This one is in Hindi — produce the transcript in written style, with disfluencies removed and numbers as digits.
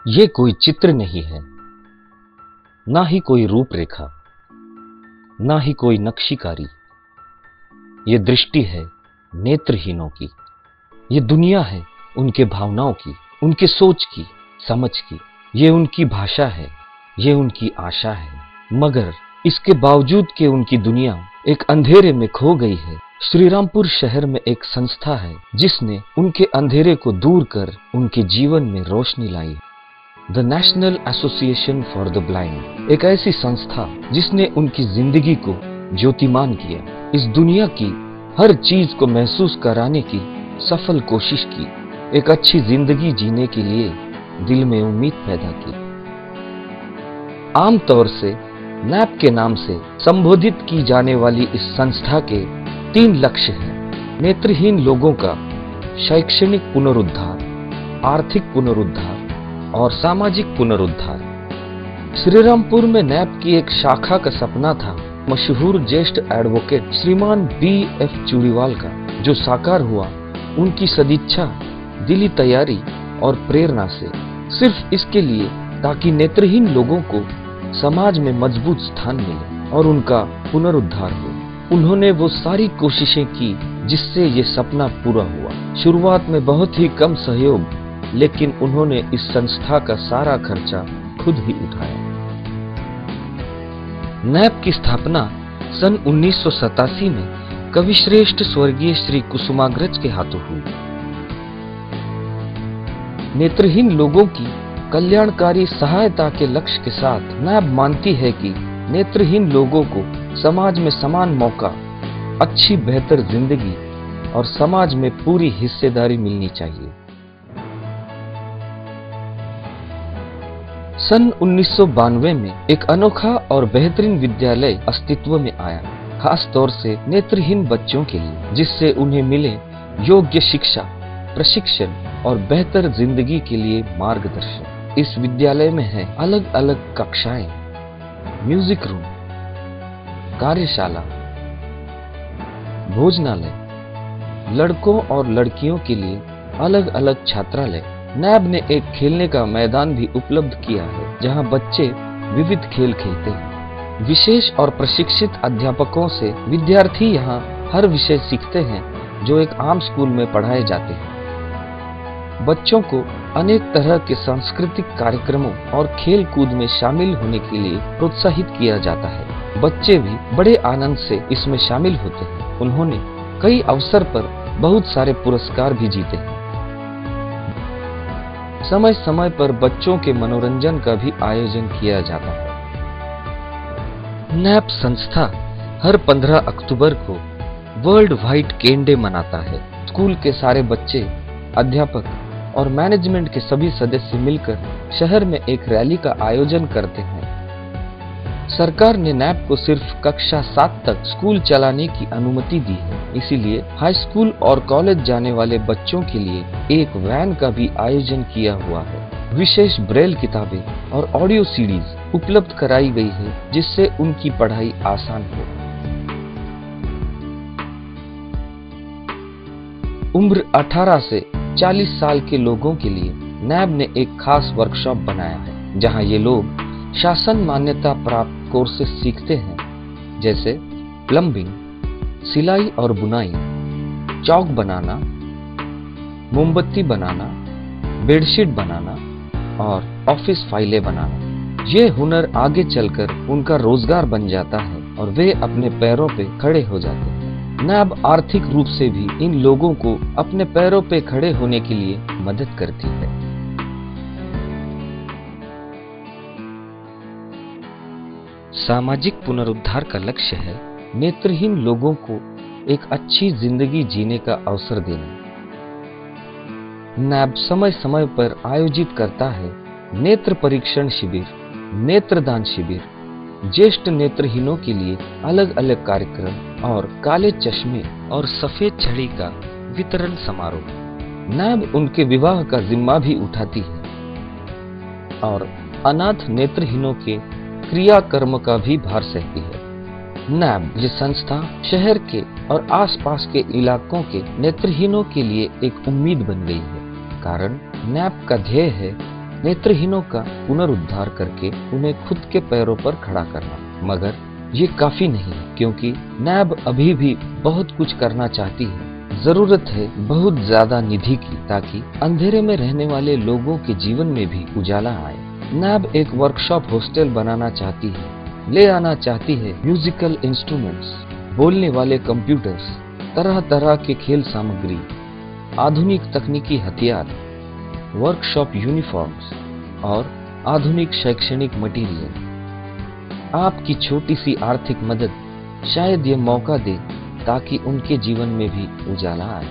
ये कोई चित्र नहीं है, ना ही कोई रूपरेखा, ना ही कोई नक्शीकारी। ये दृष्टि है नेत्रहीनों की। ये दुनिया है उनके भावनाओं की, उनके सोच की, समझ की। ये उनकी भाषा है, ये उनकी आशा है। मगर इसके बावजूद कि उनकी दुनिया एक अंधेरे में खो गई है, श्रीरामपुर शहर में एक संस्था है जिसने उनके अंधेरे को दूर कर उनके जीवन में रोशनी लाई। The national association for the blind, एक ऐसी संस्था जिसने उनकी जिंदगी को ज्योतिमान किया, इस दुनिया की हर चीज को महसूस कराने की सफल कोशिश की, एक अच्छी जिंदगी जीने के लिए दिल में उम्मीद पैदा की। आमतौर से नैप के नाम से संबोधित की जाने वाली इस संस्था के 3 लक्ष्य हैं: नेत्रहीन लोगों का शैक्षणिक पुनरुद्धार, आर्थिक पुनरुद्धार और सामाजिक पुनरुद्धार। श्रीरामपुर में नैप की एक शाखा का सपना था मशहूर ज्येष्ठ एडवोकेट श्रीमान B.F. चूड़ीवाल का, जो साकार हुआ उनकी सदिच्छा, दिली तैयारी और प्रेरणा से, सिर्फ इसके लिए ताकि नेत्रहीन लोगों को समाज में मजबूत स्थान मिले और उनका पुनरुद्धार हो। उन्होंने वो सारी कोशिशें की जिससे ये सपना पूरा हुआ। शुरुआत में बहुत ही कम सहयोग, लेकिन उन्होंने इस संस्था का सारा खर्चा खुद ही उठाया। नैप की स्थापना सन 1987 में कविश्रेष्ठ स्वर्गीय श्री कुसुमाग्रज के हाथों हुई। नेत्रहीन लोगों की कल्याणकारी सहायता के लक्ष्य के साथ नैप मानती है कि नेत्रहीन लोगों को समाज में समान मौका, अच्छी बेहतर जिंदगी और समाज में पूरी हिस्सेदारी मिलनी चाहिए। सन 1992 में एक अनोखा और बेहतरीन विद्यालय अस्तित्व में आया, खास तौर से नेत्रहीन बच्चों के लिए, जिससे उन्हें मिले योग्य शिक्षा, प्रशिक्षण और बेहतर जिंदगी के लिए मार्गदर्शन। इस विद्यालय में है अलग अलग कक्षाएं, म्यूजिक रूम, कार्यशाला, भोजनालय, लड़कों और लड़कियों के लिए अलग अलग छात्रालय। नैब ने एक खेलने का मैदान भी उपलब्ध किया है जहां बच्चे विविध खेल खेलते हैं। विशेष और प्रशिक्षित अध्यापकों से विद्यार्थी यहां हर विषय सीखते हैं जो एक आम स्कूल में पढ़ाए जाते हैं। बच्चों को अनेक तरह के सांस्कृतिक कार्यक्रमों और खेल कूद में शामिल होने के लिए प्रोत्साहित किया जाता है। बच्चे भी बड़े आनंद से इसमें शामिल होते हैं। उन्होंने कई अवसर पर बहुत सारे पुरस्कार भी जीते हैं। समय समय पर बच्चों के मनोरंजन का भी आयोजन किया जाता है। नैप संस्था हर 15 अक्टूबर को वर्ल्ड व्हाइट केन डे मनाता है। स्कूल के सारे बच्चे, अध्यापक और मैनेजमेंट के सभी सदस्य मिलकर शहर में एक रैली का आयोजन करते हैं। सरकार ने नैप को सिर्फ कक्षा 7 तक स्कूल चलाने की अनुमति दी है, इसीलिए हाई स्कूल और कॉलेज जाने वाले बच्चों के लिए एक वैन का भी आयोजन किया हुआ है। विशेष ब्रेल किताबें और ऑडियो सीडीज उपलब्ध कराई गई है जिससे उनकी पढ़ाई आसान हो। उम्र 18 से 40 साल के लोगों के लिए नैब ने एक खास वर्कशॉप बनाया है जहां ये लोग शासन मान्यता प्राप्त कोर्सेज सीखते हैं, जैसे प्लम्बिंग, सिलाई और बुनाई, चौक बनाना, मोमबत्ती बनाना, बेडशीट बनाना और ऑफिस फाइलें बनाना। ये हुनर आगे चलकर उनका रोजगार बन जाता है और वे अपने पैरों पे खड़े हो जाते हैं। नैब आर्थिक रूप से भी इन लोगों को अपने पैरों पे खड़े होने के लिए मदद करती है। सामाजिक पुनरुद्धार का लक्ष्य है नेत्रहीन लोगों को एक अच्छी जिंदगी जीने का अवसर देना। नैब समय समय पर आयोजित करता है नेत्र परीक्षण शिविर, नेत्रदान शिविर, ज्येष्ठ नेत्रहीनों के लिए अलग अलग कार्यक्रम और काले चश्मे और सफेद छड़ी का वितरण समारोह। नैब उनके विवाह का जिम्मा भी उठाती है और अनाथ नेत्रहीनों के क्रियाकर्म का भी भार सहती है। नैब ये संस्था शहर के और आसपास के इलाकों के नेत्रहीनों के लिए एक उम्मीद बन गई है, कारण नैब का ध्येय है नेत्रहीनों का पुनरुद्धार करके उन्हें खुद के पैरों पर खड़ा करना। मगर ये काफी नहीं, क्योंकि नैब अभी भी बहुत कुछ करना चाहती है। जरूरत है बहुत ज्यादा निधि की, ताकि अंधेरे में रहने वाले लोगों के जीवन में भी उजाला आए। नैब एक वर्कशॉप हॉस्टल बनाना चाहती है, ले आना चाहती है म्यूजिकल इंस्ट्रूमेंट्स, बोलने वाले कंप्यूटर्स, तरह तरह के खेल सामग्री, आधुनिक तकनीकी हथियार, वर्कशॉप यूनिफॉर्म्स और आधुनिक शैक्षणिक मटेरियल। आपकी छोटी सी आर्थिक मदद शायद ये मौका दे ताकि उनके जीवन में भी उजाला आए।